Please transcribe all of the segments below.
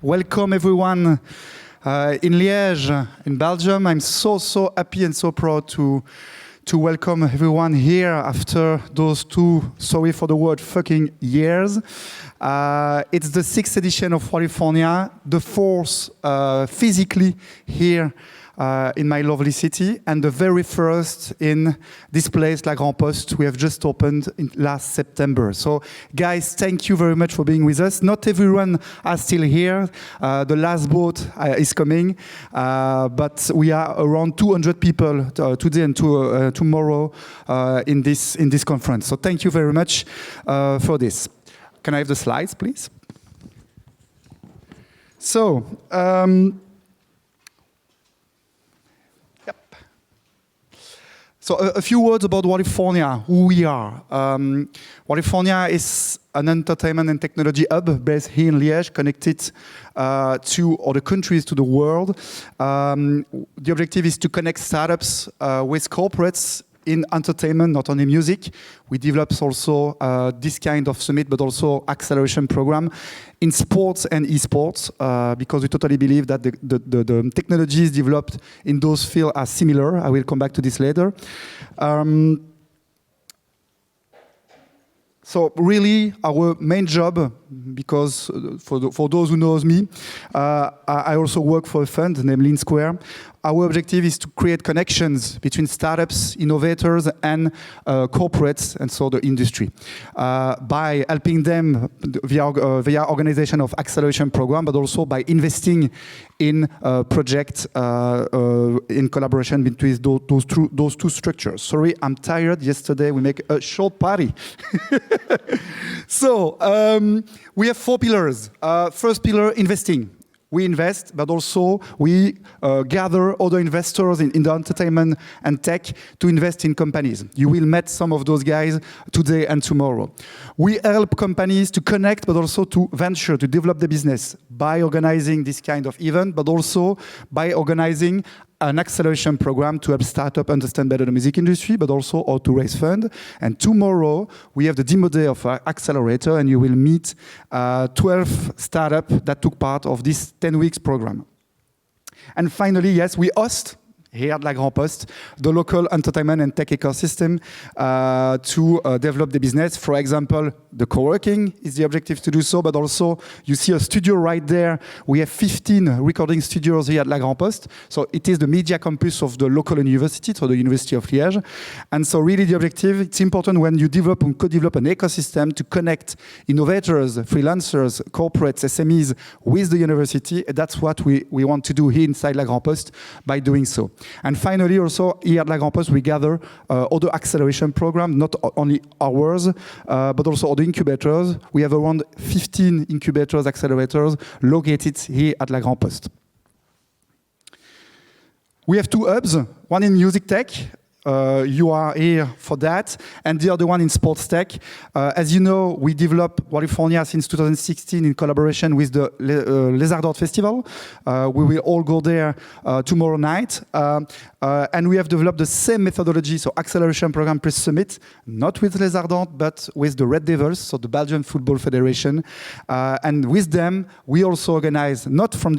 Welcome everyone in Liège, in Belgium. I'm so happy and so proud to welcome everyone here after those 2, sorry for the word, fucking years. It's the 6th edition of California, the 4th physically here in my lovely city, and the very first in this place, La Grand Poste, we have just opened in last September. So guys, thank you very much for being with us. Not everyone are still here. The last boat is coming, but we are around 200 people today and tomorrow in this conference. So thank you very much for this. Can I have the slides, please? So, So a few words about California, who we are. California is an entertainment and technology hub based here in Liège, connected to other countries, to the world. The objective is to connect startups with corporates in entertainment, not only music. We develop also this kind of summit, but also acceleration program in sports and esports, because we totally believe that the technologies developed in those fields are similar. I will come back to this later. So really, our main job, because for those who knows me, I also work for a fund named Lean Square. Our objective is to create connections between startups, innovators, and corporates, and so the industry, by helping them via organization of acceleration program, but also by investing in projects in collaboration between those two structures. Sorry, I'm tired. Yesterday we make a short party. So we have 4 pillars. First pillar, investing. We invest, but also we gather other investors in the entertainment and tech to invest in companies. You will meet some of those guys today and tomorrow. We help companies to connect, but also to venture, to develop the business by organizing this kind of event, but also by organizing an acceleration program to help startups understand better the music industry, but also how to raise funds. And tomorrow, we have the demo day of our accelerator, and you will meet 12 startups that took part of this 10 weeks program. And finally, yes, we host here at La Grand Poste, the local entertainment and tech ecosystem to develop the business. For example, the co-working is the objective to do so, but also you see a studio right there. We have 15 recording studios here at La Grand Poste. So it is the media campus of the local university, so the University of Liège. And so really the objective, it's important when you develop and co-develop an ecosystem to connect innovators, freelancers, corporates, SMEs with the university. That's what we want to do here inside La Grand Poste by doing so. And finally, also here at La Grand Poste, we gather other acceleration programs, not only ours, but also other incubators. We have around 15 incubators, accelerators located here at La Grand Poste. We have 2 hubs, one in music tech. You are here for that, and the other one in sports tech. As you know, we developed California since 2016 in collaboration with the Les Ardentes Festival. We will all go there tomorrow night. And we have developed the same methodology, so acceleration program pre-summit, not with Les Ardentes, but with the Red Devils, so the Belgian Football Federation. And with them, we also organize, not from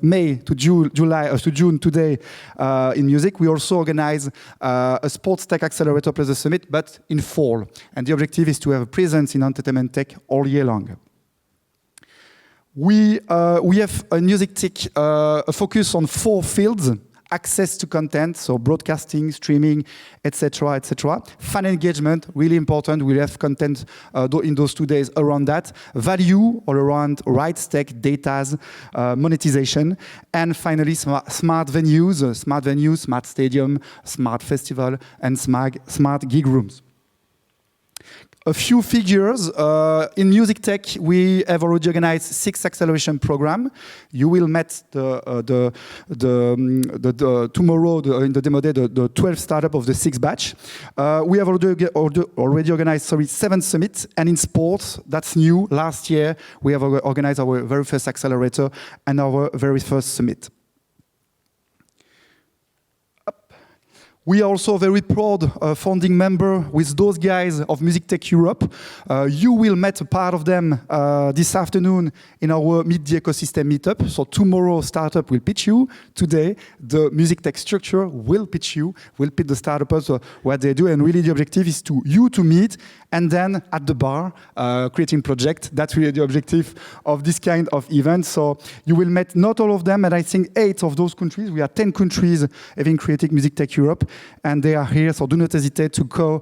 May to June today in music, we also organize a sports tech accelerator plus a summit, but in fall. And the objective is to have a presence in entertainment tech all year long. We have a music tech a focus on 4 fields: access to content, so broadcasting, streaming, etc., etc. Fan engagement, really important. We have content in those 2 days around that. Value, all around rights tech, data, monetization. And finally, smart venues, smart stadium, smart festival, and smart gig rooms. A few figures. In music tech, we have already organized 6 acceleration programs. You will meet tomorrow in the demo day the 12th startup of the 6th batch. We have already organized 7 summits, and in sports, that's new. Last year, we have organized our very first accelerator and our very first summit. We are also very proud founding member with those guys of Music Tech Europe. You will meet a part of them this afternoon in our Meet the Ecosystem meetup. So tomorrow, startup will pitch you. Today, the Music Tech structure will pitch you, will pitch the startups what they do. And really the objective is to meet and then at the bar, creating project. That's really the objective of this kind of event. So you will meet not all of them, and I think 8 of those countries. We are 10 countries having created Music Tech Europe. And they are here, so do not hesitate to go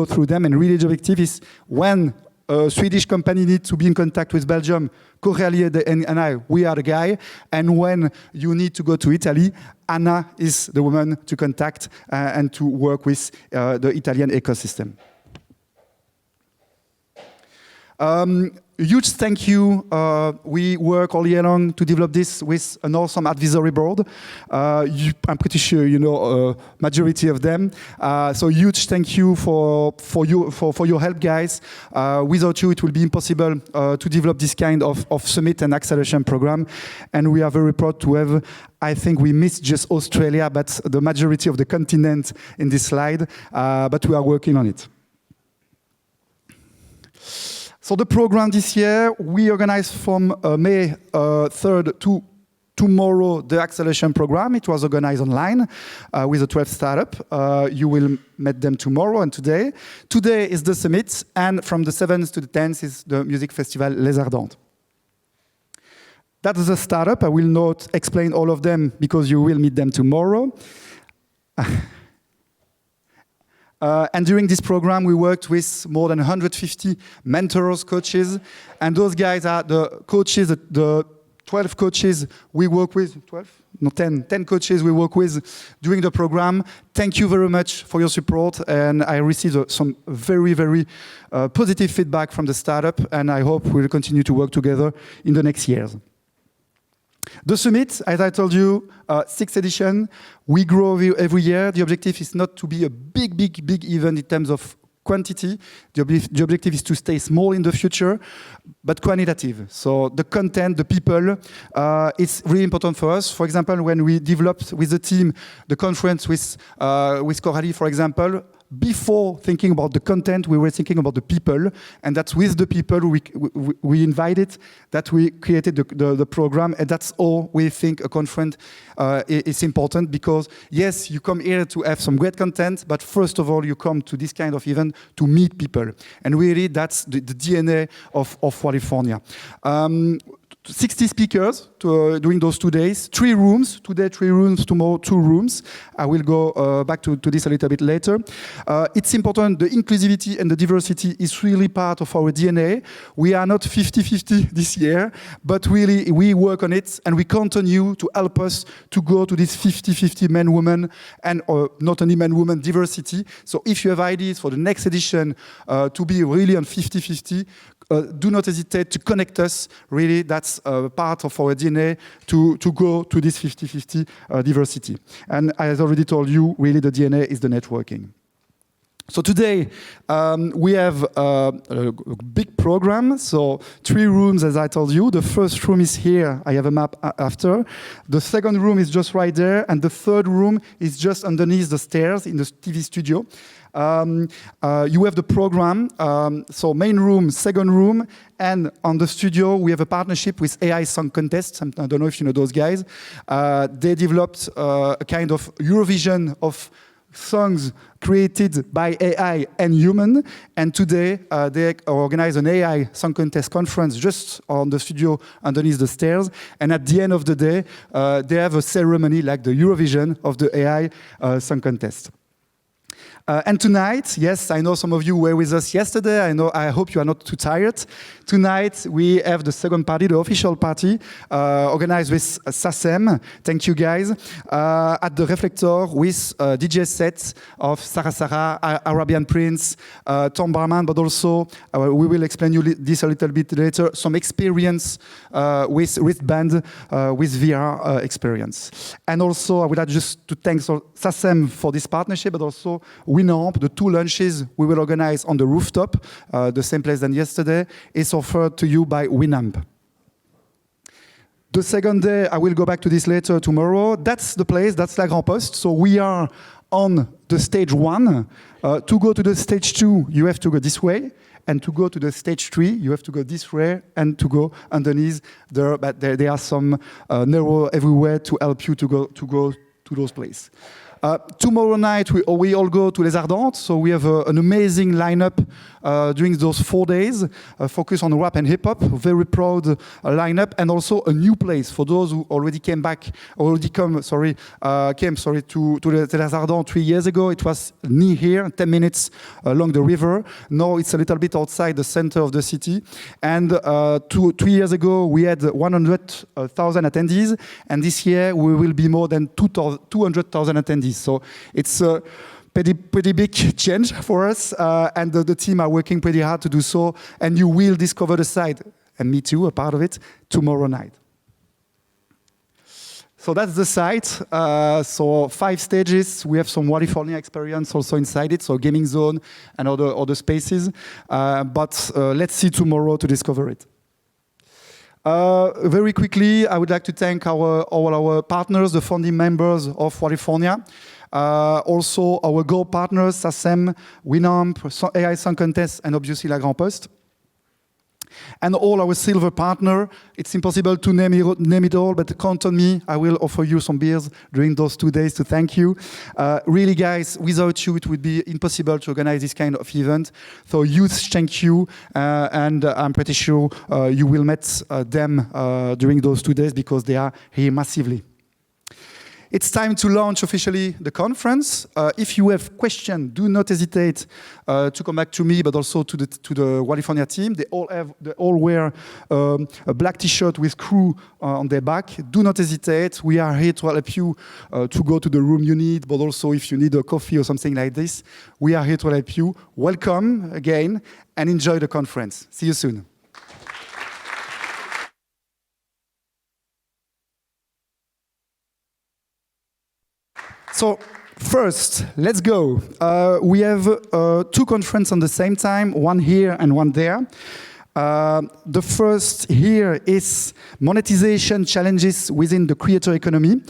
through them. And really the objective is when a Swedish company needs to be in contact with Belgium, Coralie and I, we are the guy. And when you need to go to Italy, Anna is the woman to contact and to work with the Italian ecosystem. Huge thank you. We work all year long to develop this with an awesome advisory board. I'm pretty sure you know majority of them. So huge thank you for your help, guys. Without you, it will be impossible to develop this kind of summit and acceleration program. And we are very proud to have. I think we missed just Australia, but the majority of the continent in this slide. But we are working on it. So the program this year, we organize from May 3rd to tomorrow the acceleration program. It was organized online with a 12 startup. You will meet them tomorrow and today. Today is the summit, and from the 7th to the 10th is the music festival Les Ardentes. That is a startup. I will not explain all of them because you will meet them tomorrow. And during this program, we worked with more than 150 mentors, coaches, and those guys are the coaches, the 12 coaches we work with, 12? No, 10 coaches we work with during the program. Thank you very much for your support, and I received some very, very positive feedback from the startup, and I hope we'll continue to work together in the next years. The summit, as I told you, 6th edition. We grow every year. The objective is not to be a big event in terms of quantity. The objective is to stay small in the future, but quantitative. So the content, the people, it's really important for us. For example, when we developed with the team the conference with Coralie, for example, before thinking about the content, we were thinking about the people, and that's with the people we invited that we created the program, and that's all we think a conference is important, because yes, you come here to have some great content, but first of all, you come to this kind of event to meet people, and really that's the DNA of California. 60 speakers during those 2 days, 3 rooms, today 3 rooms, tomorrow 2 rooms. I will go back to this a little bit later. It's important, the inclusivity and the diversity is really part of our DNA. We are not 50-50 this year, but really we work on it, and we continue to help us to go to this 50-50 men-women, and not only men-women diversity. So if you have ideas for the next edition to be really on 50-50, do not hesitate to connect us. Really, that's part of our DNA to go to this 50-50 diversity. And as I already told you, really the DNA is the networking. So today, we have a big program. So 3 rooms, as I told you. The first room is here. I have a map after. The second room is just right there. And the third room is just underneath the stairs in the TV studio. You have the program, so main room, second room, and on the studio we have a partnership with AI Song Contest. I don't know if you know those guys. They developed a kind of Eurovision of songs created by AI and human, and today they organize an AI Song Contest conference just on the studio underneath the stairs, and at the end of the day they have a ceremony like the Eurovision of the AI Song Contest. And tonight, yes, I know some of you were with us yesterday. I hope you are not too tired. Tonight, we have the second party, the official party, organized with SACEM. Thank you, guys. At the Reflector with DJ sets of Sarah, Arabian Prince, Tom Barman, but also, we will explain you this a little bit later, some experience with wristband, with VR experience. And also, I would like just to thank SACEM for this partnership, but also Winamp, the 2 lunches we will organize on the rooftop, the same place than yesterday, is offered to you by Winamp. The second day, I will go back to this later tomorrow. That's the place, that's La Grand Poste. So we are on the stage 1. To go to the stage 2, you have to go this way. And to go to the stage 3, you have to go this way and to go underneath there. But there are some narrow everywhere to help you to go to those places. Tomorrow night, we all go to Les Ardentes, so we have an amazing lineup during those 4 days, focus on rap and hip-hop, very proud lineup, and also a new place for those who already came to Les Ardentes 3 years ago. It was near here, 10 minutes along the river. Now it's a little bit outside the center of the city. And 3 years ago, we had 100,000 attendees, and this year we will be more than 200,000 attendees. So it's a pretty big change for us, and the team are working pretty hard to do so. And you will discover the site, and me too, a part of it, tomorrow night. So that's the site. So 5 stages. We have some California experience also inside it, so gaming zone and other spaces. But let's see tomorrow to discover it. Very quickly, I would like to thank all our partners, the founding members of California. Also our Go partners, SACEM, Winamp, AI Song Contest, and obviously La Grand Poste. And all our silver partner. It's impossible to name it all, but count on me. I will offer you some beers during those 2 days to thank you. Really, guys, without you, it would be impossible to organize this kind of event. So huge thank you, and I'm pretty sure you will meet them during those 2 days because they are here massively. It's time to launch officially the conference. If you have questions, do not hesitate to come back to me, but also to the California team. They all wear a black T-shirt with crew on their back. Do not hesitate. We are here to help you to go to the room you need, but also if you need a coffee or something like this, we are here to help you. Welcome again and enjoy the conference. See you soon. So first, let's go. We have 2 conferences on the same time, one here and one there. The first here is monetization challenges within the creator economy.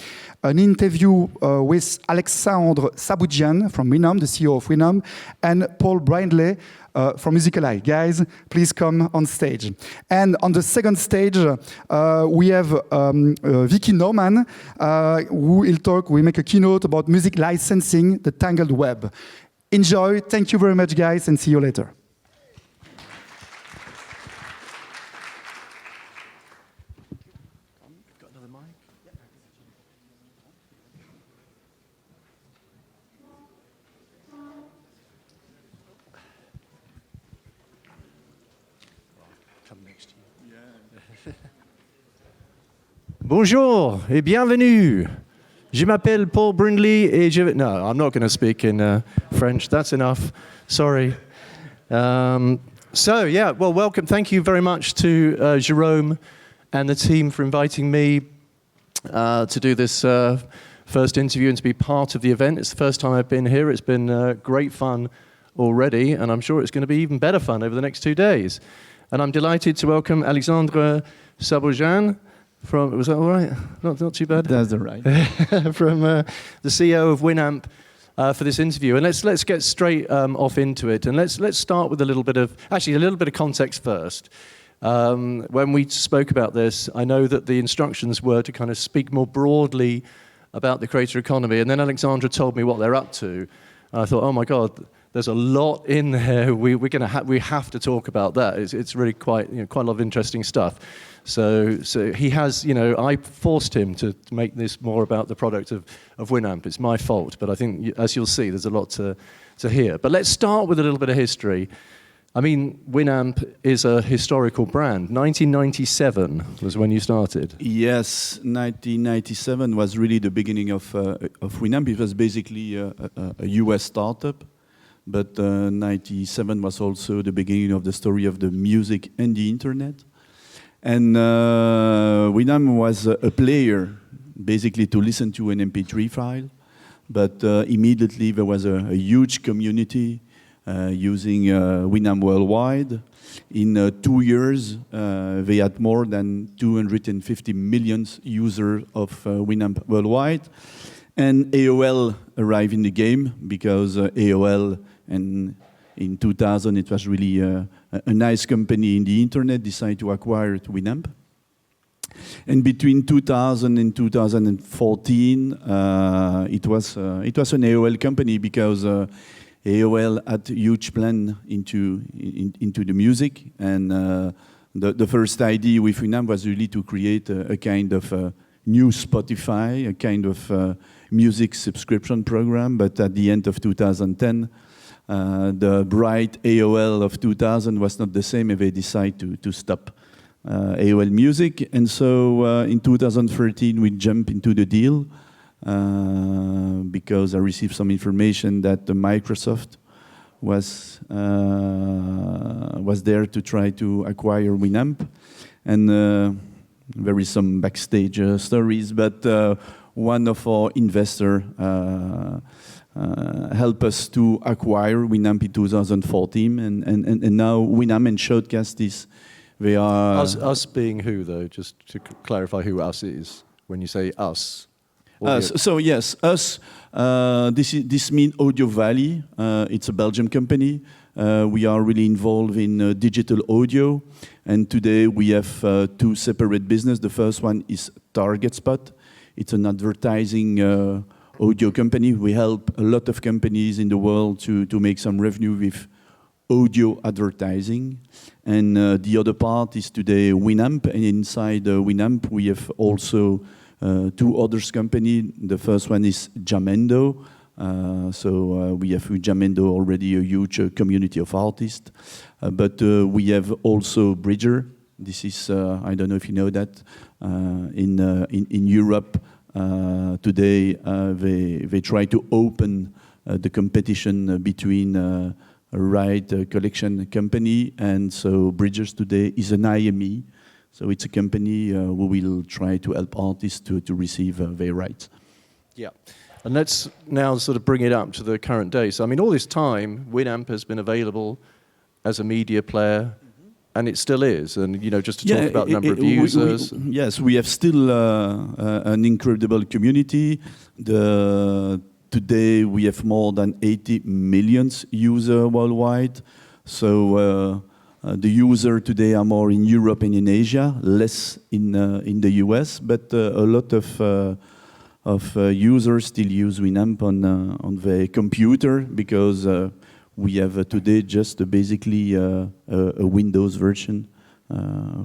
An interview with Alexandre Saboudian from Winamp, the CEO of Winamp, and Paul Brindley from Musicali. Guys, please come on stage. And on the second stage, we have Vicky Norman, who will talk, we make a keynote about music licensing, the tangled web. Enjoy. Thank you very much, guys, and see you later. Bonjour et bienvenue. Je m'appelle Paul Brindley et je... No, I'm not going to speak in French. That's enough. Sorry. Welcome. Thank you very much to Jérôme and the team for inviting me to do this first interview and to be part of the event. It's the first time I've been here. It's been great fun already, and I'm sure it's going to be even better fun over the next 2 days. And I'm delighted to welcome Alexandre Saboudian, was that all right? Not too bad? That's all right. From the CEO of Winamp for this interview. And let's get straight off into it. And let's start with a little bit of context first. When we spoke about this, I know that the instructions were to kind of speak more broadly about the creator economy. And then Alexandra told me what they're up to. And I thought, oh my God, there's a lot in there. We have to talk about that. It's really quite a lot of interesting stuff. So he has, I forced him to make this more about the product of Winamp. It's my fault, but I think, as you'll see, there's a lot to hear. But let's start with a little bit of history. I mean, Winamp is a historical brand. 1997 was when you started. Yes, 1997 was really the beginning of Winamp. It was basically a US startup, but 97 was also the beginning of the story of the music and the internet. And Winamp was a player, basically to listen to an MP3 file, but immediately there was a huge community using Winamp worldwide. In 2 years, they had more than 250 million users of Winamp worldwide. And AOL arrived in the game because AOL, and in 2000 it was really a nice company in the internet, decided to acquire Winamp. And between 2000 and 2014, it was an AOL company because AOL had a huge plan into the music, and the first idea with Winamp was really to create a kind of new Spotify, a kind of music subscription program. But at the end of 2010, the bright AOL of 2000 was not the same, and they decided to stop AOL Music. And so in 2013, we jumped into the deal because I received some information that Microsoft was there to try to acquire Winamp. And there is some backstage stories, but one of our investors helped us to acquire Winamp in 2014, and now Winamp and Shoutcast is, they are... Us being who, though, just to clarify who us is, when you say us? So yes, us, this means Audio Valley. It's a Belgian company. We are really involved in digital audio, and today we have two separate businesses. The first one is TargetSpot. It's an advertising audio company. We help a lot of companies in the world to make some revenue with audio advertising. And the other part is today Winamp, and inside Winamp we have also two other companies. The first one is Jamendo. We have with Jamendo already a huge community of artists. But we have also Bridger. This is, I don't know if you know that, in Europe today they try to open the competition between a right collection company, and so Bridgers today is an IME. So it's a company who will try to help artists to receive their rights. Yeah. And let's now sort of bring it up to the current day. So, I mean, all this time, Winamp has been available as a media player, and it still is. And, you know, just to talk about the number of users. Yes, we have still an incredible community. Today, we have more than 80 million users worldwide. So the users today are more in Europe and in Asia, less in the US, but a lot of users still use Winamp on their computer because we have today just basically a Windows version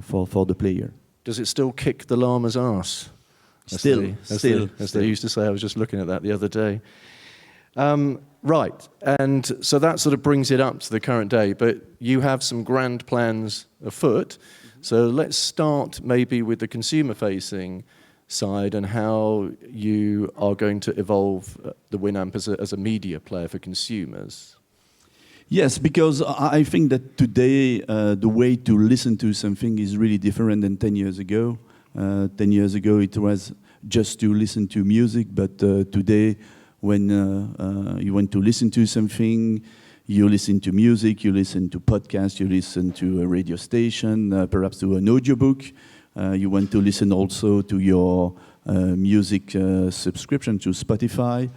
for the player. Does it still kick the llama's ass? As they used to say. I was just looking at that the other day. Right, and so that sort of brings it up to the current day, but you have some grand plans afoot. So let's start maybe with the consumer-facing side and how you are going to evolve the Winamp as a media player for consumers. Yes, because I think that today the way to listen to something is really different than 10 years ago. 10 years ago it was just to listen to music, but today when you want to listen to something, you listen to music, you listen to podcasts, you listen to a radio station, perhaps to an audiobook. You want to listen also to your music subscription to Spotify.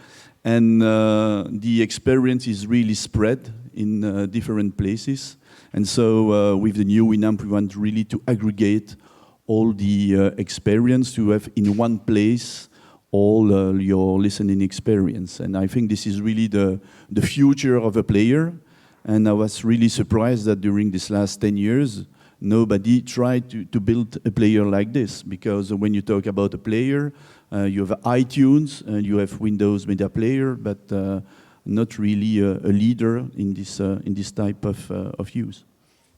And the experience is really spread in different places. And so with the new Winamp, we want really to aggregate all the experience to have in one place all your listening experience. And I think this is really the future of a player. And I was really surprised that during this last 10 years, nobody tried to build a player like this. Because when you talk about a player, you have iTunes, and you have Windows Media Player, but not really a leader in this type of use.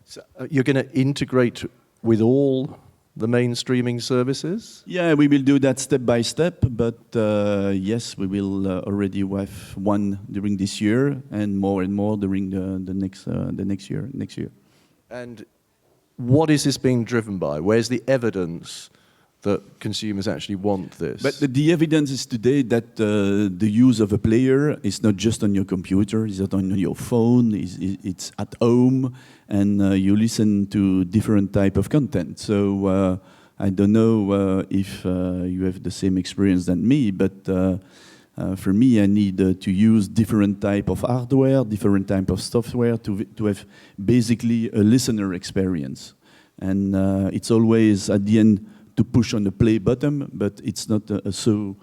So you're going to integrate with all the main streaming services? Yeah, we will do that step by step, but yes, we will already have one during this year and more during the next year. And what is this being driven by? Where's the evidence that consumers actually want this? But the evidence is today that the use of a player is not just on your computer, it's not on your phone, it's at home, and you listen to different type of content. So I don't know if you have the same experience than me, but For me, I need to use different type of hardware, different type of software to have basically a listener experience. And it's always at the end to push on the play button, but it's not so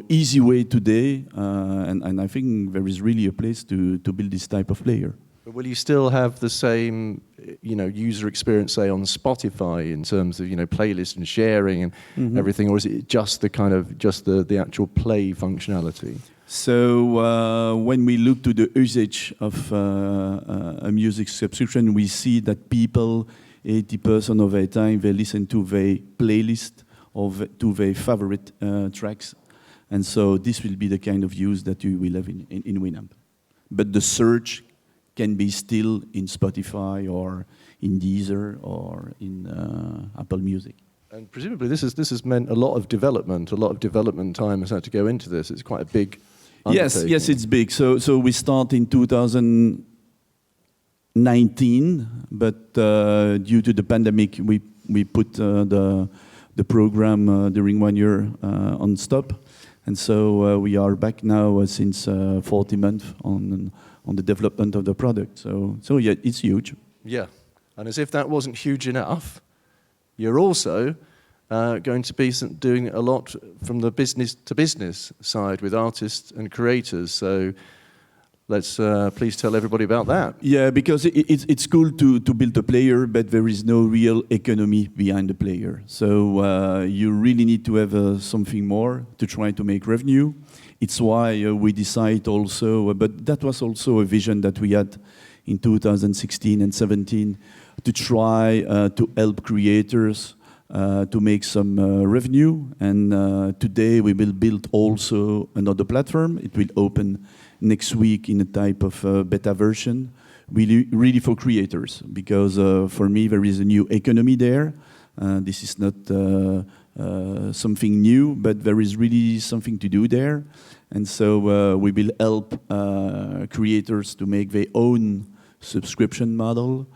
easy way today. And I think there is really a place to build this type of player. But will you still have the same, user experience, say, on Spotify in terms of, playlist and sharing and everything, or is it just the actual play functionality? So when we look to the usage of a music subscription, we see that people, 80% of their time, they listen to their playlist or to their favorite tracks. And so this will be the kind of use that you will have in Winamp. But the search can be still in Spotify or in Deezer or in Apple Music. And presumably this has meant a lot of development time has had to go into this. It's quite a big undertaking. Yes, it's big. So we start in 2019, but due to the pandemic, we put the program during 1 year on stop. And so we are back now since 40 months on the development of the product. So yeah, it's huge. Yeah, and as if that wasn't huge enough, you're also going to be doing a lot from the business-to-business side with artists and creators. So let's please tell everybody about that. Yeah, because it's cool to build a player, but there is no real economy behind the player. So you really need to have something more to try to make revenue. It's why we decide also, but that was also a vision that we had in 2016 and 17 to try to help creators to make some revenue. And today we will build also another platform. It will open next week in a type of beta version, really for creators, because for me there is a new economy there. This is not something new, but there is really something to do there. And so we will help creators to make their own subscription model.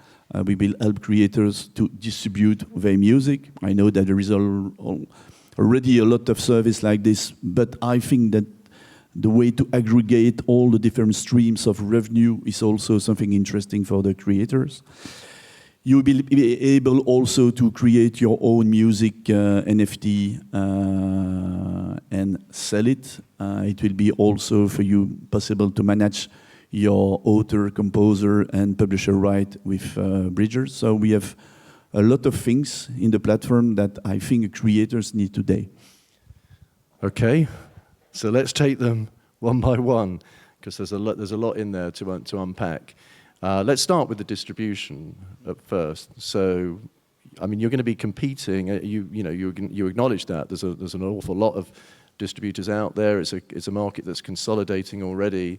We will help creators to distribute their music. I know that there is already a lot of service like this, but I think that the way to aggregate all the different streams of revenue is also something interesting for the creators. You will be able also to create your own music NFT and sell it. It will be also for you possible to manage your author, composer, and publisher right with Bridgers. So we have a lot of things in the platform that I think creators need today. Okay, so let's take them one by one, because there's a lot in there to unpack. Let's start with the distribution at first. So, I mean, you're going to be competing. You acknowledge that there's an awful lot of distributors out there. It's a market that's consolidating already.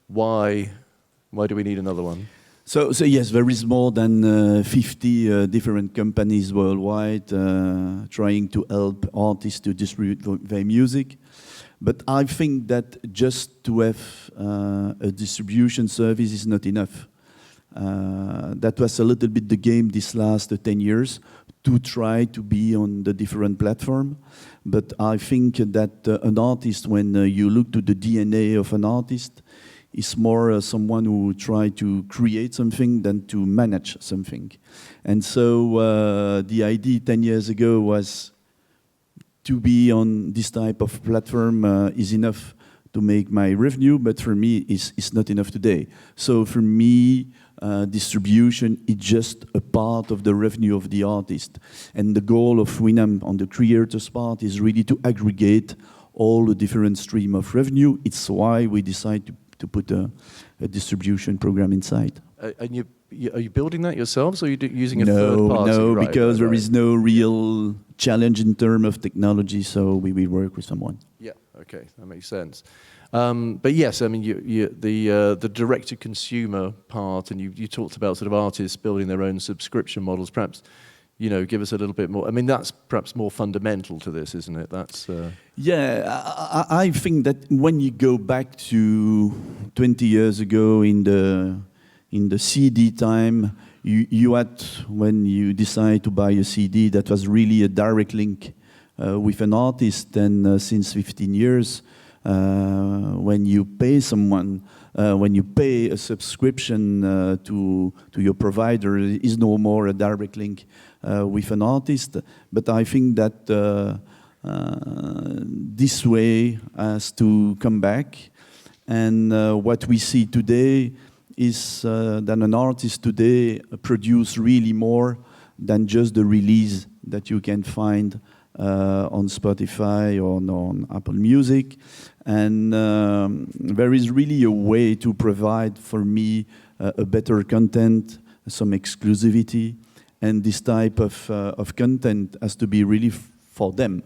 Why do we need another one? So yes, there is more than 50 different companies worldwide trying to help artists to distribute their music. But I think that just to have a distribution service is not enough. That was a little bit the game this last 10 years, to try to be on the different platform. But I think that an artist, when you look to the DNA of an artist, is more someone who try to create something than to manage something. And so the idea 10 years ago was to be on this type of platform is enough to make my revenue, but for me it's not enough today. So for me, distribution is just a part of the revenue of the artist. And the goal of Winamp on the creators part is really to aggregate all the different stream of revenue. It's why we decide to put a distribution program inside. And are you building that yourselves, or are you using a third party? No, right, because right. there is no real challenge in terms of technology, so we will work with someone. Yeah, okay, that makes sense. But yes, I mean, the direct-to-consumer part, and you talked about sort of artists building their own subscription models. Perhaps, give us a little bit more. I mean, that's perhaps more fundamental to this, isn't it? That's Yeah, I think that when you go back to 20 years ago in the CD time, you had, when you decide to buy a CD, that was really a direct link with an artist. And since 15 years, when you pay someone, when you pay a subscription to your provider, is no more a direct link with an artist. But I think that this way has to come back. And what we see today is that an artist today produce really more than just the release that you can find on Spotify or on Apple Music. And there is really a way to provide for me a better content, some exclusivity, and this type of content has to be really for them.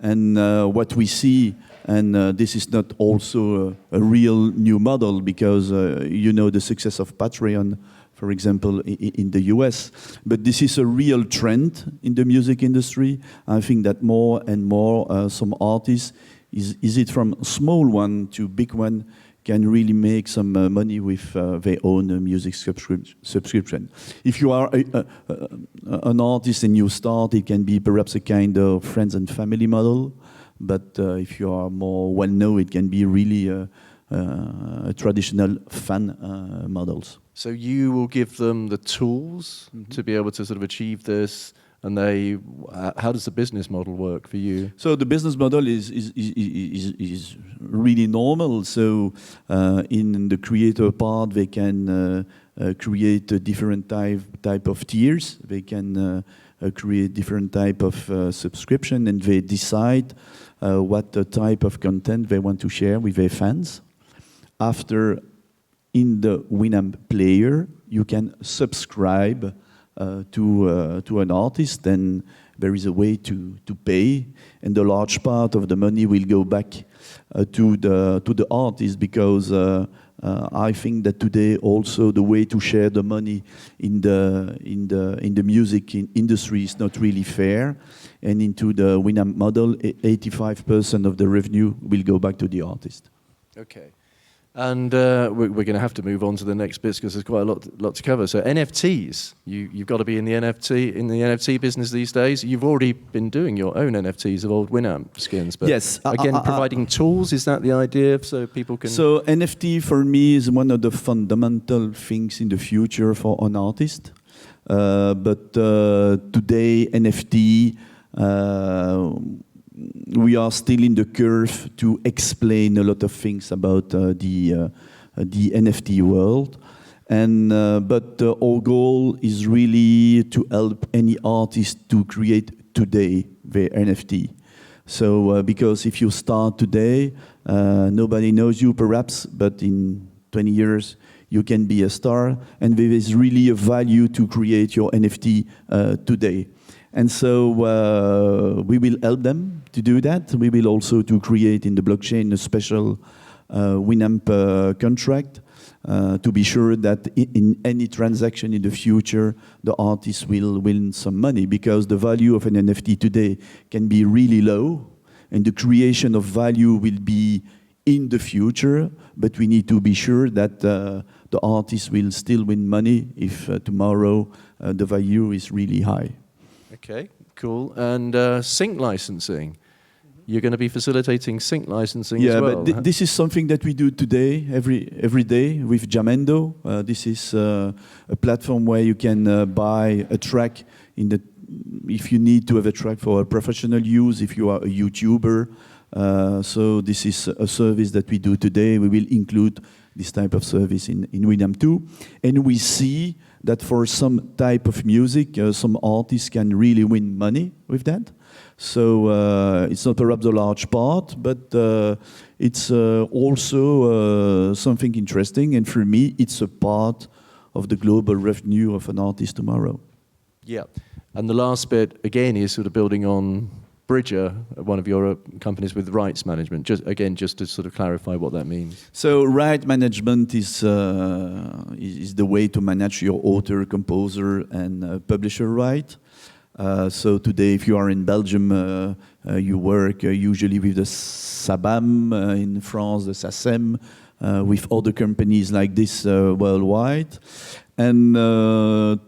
And what we see, and this is not also a real new model, because you know the success of Patreon, for example, in the US. But this is a real trend in the music industry. I think that more and more some artists, is it from small one to big one, can really make some money with their own music subscription. If you are an artist and you start, it can be perhaps a kind of friends and family model. But if you are more well-known, it can be really a traditional fan models. So you will give them the tools to be able to sort of achieve this, and how does the business model work for you? So the business model is really normal. So in the creator part, they can create a different type of tiers. They can create different type of subscription, and they decide what the type of content they want to share with their fans. After, in the Winamp player, you can subscribe to an artist, and there is a way to pay, and the large part of the money will go back to the artist, because I think that today also the way to share the money in the music industry is not really fair, and into the Winamp model, 85% of the revenue will go back to the artist. Okay. And we're going to have to move on to the next bits, because there's quite a lot to cover. So NFTs, you've got to be in the NFT business these days. You've already been doing your own NFTs of old Winamp skins, but yes, again, providing tools, is that the idea, so people can? So NFT for me is one of the fundamental things in the future for an artist. But today NFT. We are still in the curve to explain a lot of things about the NFT world, and but our goal is really to help any artist to create today their NFT. So because if you start today, nobody knows you perhaps, but in 20 years you can be a star, and there is really a value to create your NFT today. And so we will help them to do that. We will also to create in the blockchain a special Winamp contract to be sure that in any transaction in the future, the artist will win some money, because the value of an NFT today can be really low, and the creation of value will be in the future, but we need to be sure that the artist will still win money if tomorrow the value is really high. Okay, cool. And sync licensing. You're going to be facilitating sync licensing as well. Yeah, but this is something that we do today, every day with Jamendo. This is a platform where you can buy a track if you need to have a track for a professional use, if you are a YouTuber. So this is a service that we do today. We will include this type of service in Winamp too. And we see that for some type of music, some artists can really win money with that. So it's not perhaps a large part, but it's also something interesting. And for me, it's a part of the global revenue of an artist tomorrow. Yeah. And the last bit, again, is sort of building on Bridger, one of your companies with rights management. Just to sort of clarify what that means. So right management is the way to manage your author, composer, and publisher right. So today, if you are in Belgium, you work usually with the SABAM, in France, the SACEM, with other companies like this worldwide. And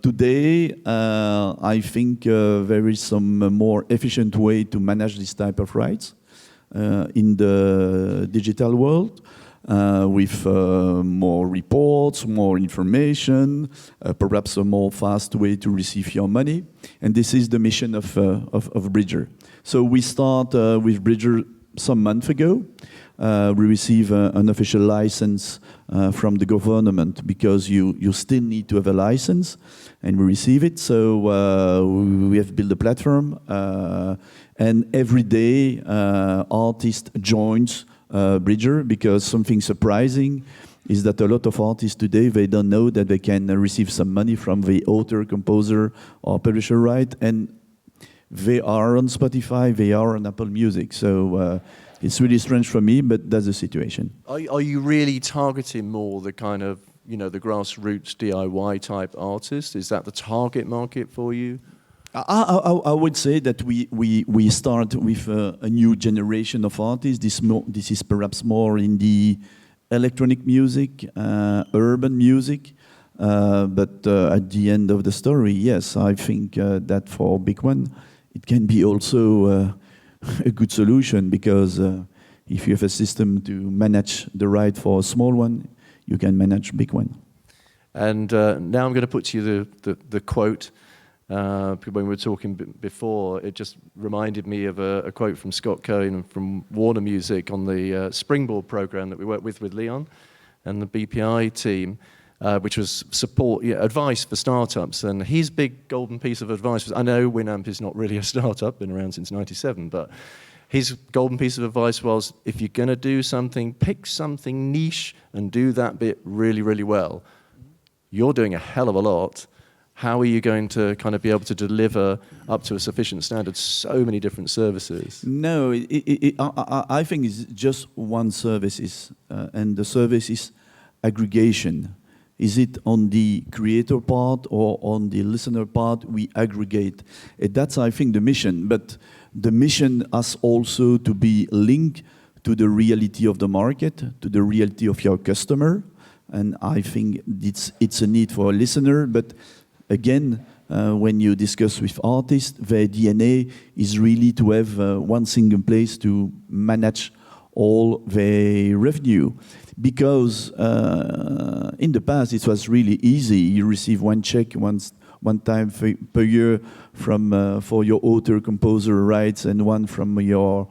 today, I think there is some more efficient way to manage this type of rights. in the digital world. With more reports, more information, perhaps a more fast way to receive your money. And this is the mission of Bridger. So we start with Bridger some month ago. We receive an official license from the government because you still need to have a license, and we receive it. So we have built a platform, and every day artist joins Bridger, because something surprising is that a lot of artists today, they don't know that they can receive some money from the author, composer, or publisher right, and they are on Spotify, they are on Apple Music. So it's really strange for me, but that's the situation. Are you really targeting more the kind of, the grassroots DIY type artists? Is that the target market for you? I would say that we start with a new generation of artists. This is perhaps more in the electronic music, urban music. But at the end of the story, yes, I think that for a big one, it can be also a good solution, because if you have a system to manage the right for a small one, you can manage a big one. And now I'm going to put to you the quote. When we were talking before, it just reminded me of a quote from Scott Cohen from Warner Music on the Springboard program that we worked with Leon and the BPI team, which was advice for startups. And his big golden piece of advice was, I know Winamp is not really a startup, been around since '97, but his golden piece of advice was, if you're going to do something, pick something niche and do that bit really, really well. You're doing a hell of a lot. How are you going to kind of be able to deliver up to a sufficient standard so many different services? No, I think it's just one service, and the service is aggregation. Is it on the creator part or on the listener part? We aggregate. That's, I think, the mission. But the mission has also to be linked to the reality of the market, to the reality of your customer. And I think it's a need for a listener, but again, when you discuss with artists, their DNA is really to have one single place to manage all their revenue. Because in the past, it was really easy. You receive one check one time per year from for your author, composer rights, and one from your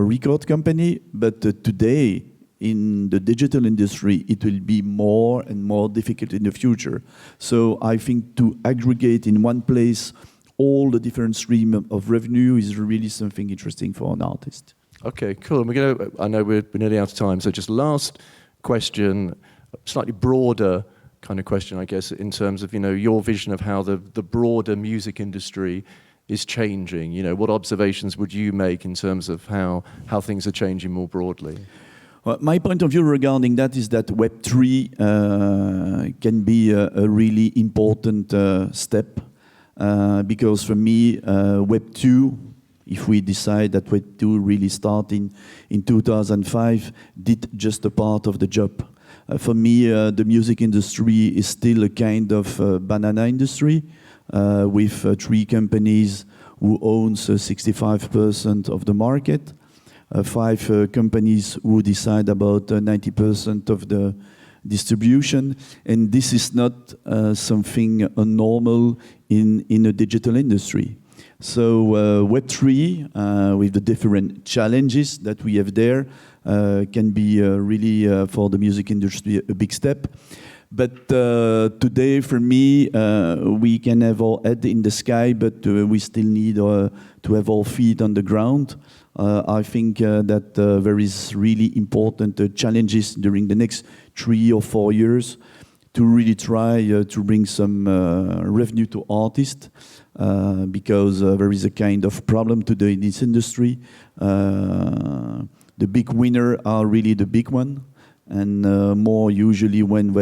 record company. But today, in the digital industry, it will be more and more difficult in the future. So I think to aggregate in one place all the different streams of revenue is really something interesting for an artist. Okay, cool. And I know we're nearly out of time, so just last question, slightly broader kind of question, I guess, in terms of your vision of how the broader music industry is changing. What observations would you make in terms of how things are changing more broadly? Well, my point of view regarding that is that Web3 can be a really important step, because for me, Web2, if we decide that Web2 really started in 2005, did just a part of the job. For me, the music industry is still a kind of banana industry with 3 companies who owns 65% of the market. 5 companies who decide about 90% of the distribution, and this is not something normal in a digital industry. So Web3, with the different challenges that we have there, can be really for the music industry a big step. But today, for me, we can have our head in the sky, but we still need to have our feet on the ground. I think that there is really important challenges during the next 3 or 4 years to really try to bring some revenue to artists, because there is a kind of problem today in this industry. The big winner are really the big one, and more usually when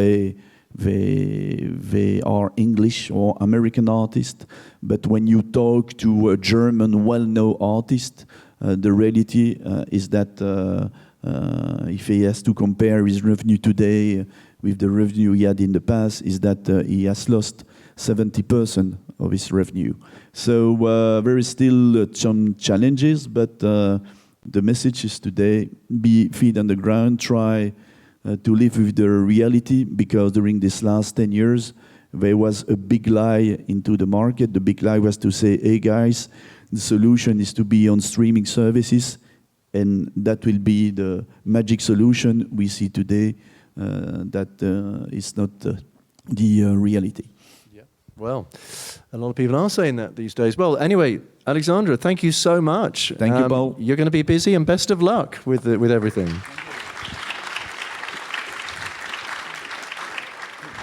they are English or American artists. But when you talk to a German well-known artist, the reality is that if he has to compare his revenue today with the revenue he had in the past, is that he has lost 70% of his revenue. So there is still some challenges, but the message is today, be feet on the ground, try to live with the reality, because during these last 10 years, there was a big lie into the market. The big lie was to say, hey guys, the solution is to be on streaming services, and that will be the magic solution. We see today that is not the reality. Yeah. Well, a lot of people are saying that these days. Well, anyway, Alexandra, thank you so much. Thank you, Paul. You're going to be busy, and best of luck with everything.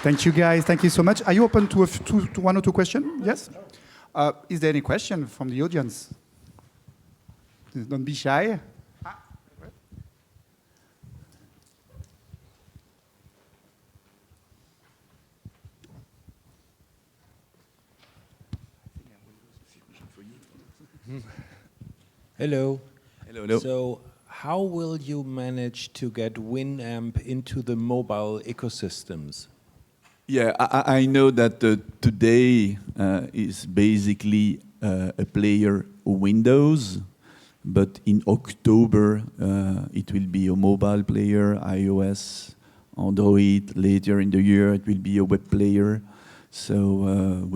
Thank you, guys. Thank you so much. Are you open to one or two questions? Yes? Is there any question from the audience? Don't be shy. Hello. Hello. So, how will you manage to get Winamp into the mobile ecosystems? Yeah, I know that today is basically a player Windows, but in October it will be a mobile player, iOS, Android. Later in the year it will be a web player. So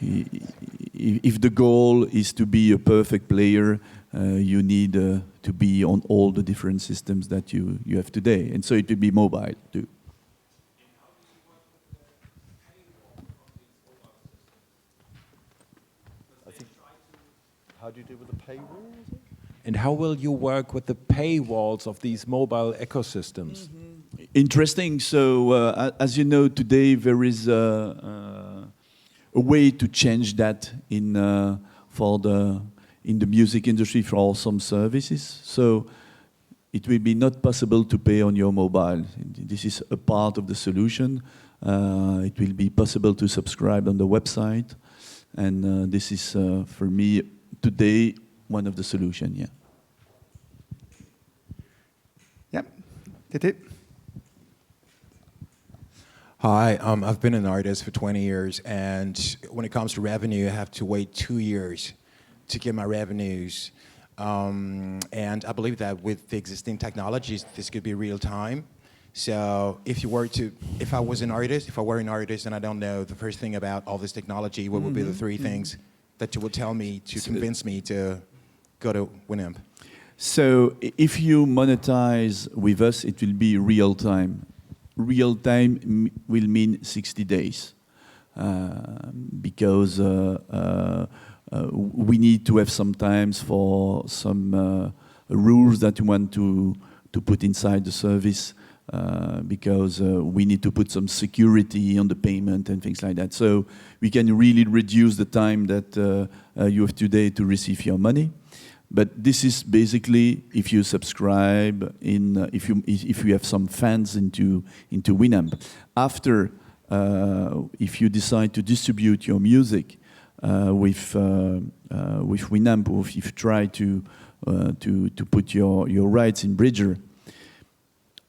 if the goal is to be a perfect player, you need to be on all the different systems that you have today. And so it will be mobile too. How do you deal with the paywall? And how will you work with the paywalls of these mobile ecosystems? Interesting. So, as you know, today there is a way to change that in the music industry for some services. So, it will be not possible to pay on your mobile. This is a part of the solution. It will be possible to subscribe on the website, and this is for me today one of the solutions. Yeah. Yeah. Tete? Hi, I've been an artist for 20 years, and when it comes to revenue, I have to wait 2 years to get my revenues. And I believe that with the existing technologies, this could be real time. So if I were an artist and I don't know the first thing about all this technology, what would be the three things that you would tell me to convince me to go to Winamp? So if you monetize with us, it will be real time. Real time will mean 60 days because we need to have some times for some rules that we want to put inside the service because we need to put some security on the payment and things like that. So we can really reduce the time that you have today to receive your money. But this is basically if you subscribe if you have some fans into Winamp. After, if you decide to distribute your music with Winamp, or if you try to put your rights in Bridger,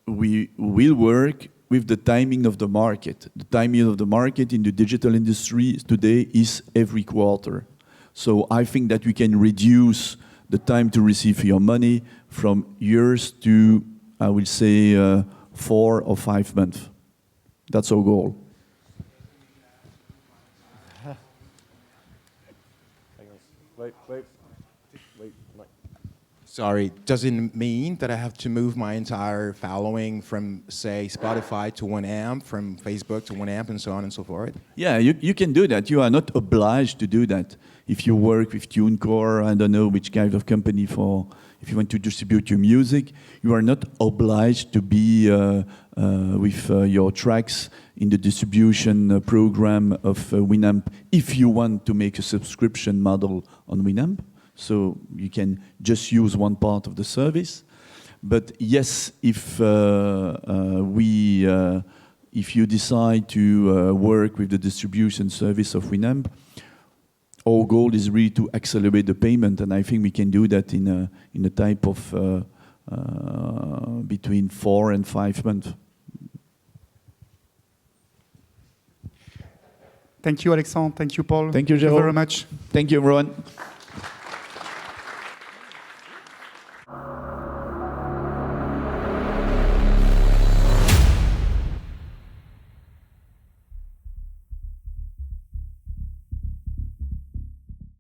we will work with the timing of the market. The timing of the market in the digital industry today is every quarter. So I think that we can reduce the time to receive your money from years to, I will say, 4 or 5 months. That's our goal. Wait. Sorry, does it mean that I have to move my entire following from, say, Spotify to Winamp, from Facebook to Winamp, and so on and so forth? Yeah, you can do that. You are not obliged to do that. If you work with TuneCore, I don't know which kind of company if you want to distribute your music, you are not obliged to be with your tracks in the distribution program of Winamp if you want to make a subscription model on Winamp. So you can just use one part of the service. But yes, if you decide to work with the distribution service of Winamp, our goal is really to accelerate the payment, and I think we can do that in a type of between 4 and 5 months. Thank you, Alexandre. Thank you, Paul. Thank you, Jérôme. Thank you very much. Thank you, everyone.